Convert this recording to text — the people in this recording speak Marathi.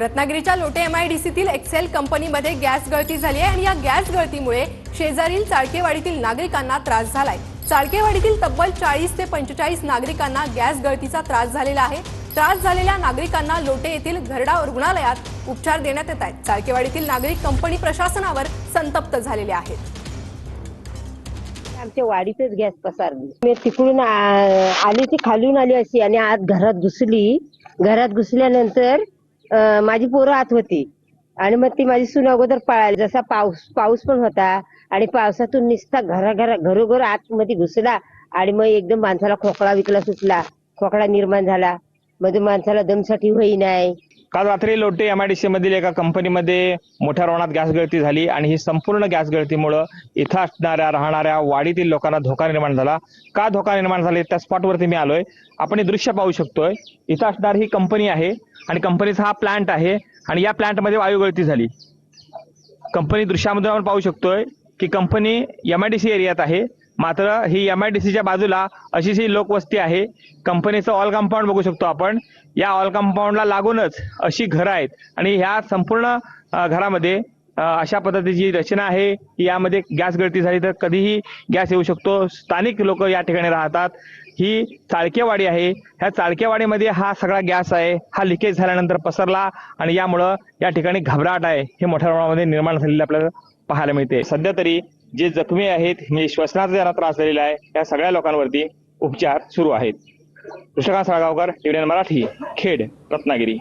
रत्नागिरीच्या लोटे MIDCतील एक्सेल कंपनीमध्ये गॅस गळती झाली आहे आणि या गॅस गळतीमुळे शेजारील चाळकेवाडीतील नागरिकांना त्रास झालाय। चाळकेवाडीतील तब्बल 40 ते 45 नागरिकांना गॅस गळतीचा त्रास झालेला आहे। त्रास झालेल्या नागरिकांना लोटे येथील घरडा रुग्णालयात उपचार देण्यात येत आहेत। चाळकेवाडीतील नागरिक कंपनी प्रशासनावर संतप्त झालेले आहेत। आमच्या वाडीतच गॅस पसरली। मी तिकडून आली ती खालून आली अशी आणि आत घरात घुसली। घरात घुसल्यानंतर माझी पोरं आत होती आणि मग ती माझी सून अगोदर पळाली। जसा पाऊस पण होता आणि पावसातून निसता घरोघर आतमध्ये घुसला आणि मग एकदम माणसाला खोकला विकला सुटला, खोकला निर्माण झाला। मग माणसाला दमसाठी होई नाही। काल रात्री लोटे MIDC मधील एका कंपनीमध्ये मोठ्या प्रमाणात गॅस गळती झाली आणि ही संपूर्ण गॅस गळतीमुळे इथं असणाऱ्या राहणाऱ्या वाडीतील लोकांना धोका निर्माण झाला। का धोका निर्माण झाला त्या स्पॉटवरती मी आलोय। आपण हे दृश्य पाहू शकतोय। इथं असणारी ही कंपनी आहे आणि कंपनीचा हा प्लांट आहे आणि या प्लांटमध्ये वायू गळती झाली। कंपनी दृश्यामध्ये आपण पाहू शकतोय की कंपनी MIDC एरियात आहे, मात्र ही MIDCच्या बाजूला अशीच ही लोकवस्ती आहे। कंपनीचं ऑल कंपाऊंड बघू शकतो आपण। या ऑल कंपाऊंडला लागूनच अशी घरं आहेत आणि ह्या संपूर्ण घरामध्ये अशा पद्धतीची रचना आहे। यामध्ये गॅस गळती झाली तर कधीही गॅस येऊ शकतो। स्थानिक लोक या ठिकाणी राहतात। ही चाळकेवाडी आहे। ह्या चाळकेवाडीमध्ये हा सगळा गॅस आहे, हा लिकेज झाल्यानंतर पसरला आणि यामुळं या ठिकाणी घबराट आहे हे मोठ्या प्रमाणामध्ये निर्माण झालेलं आपल्याला पाहायला मिळते। सध्या तरी जे जखमी आहेत म्हणजे श्वसनाचा ज्यांना त्रास झालेला आहे त्या सगळ्या लोकांवरती उपचार सुरू आहेत। कृष्णकांत साळगावकर, TVN मराठी, खेड, रत्नागिरी।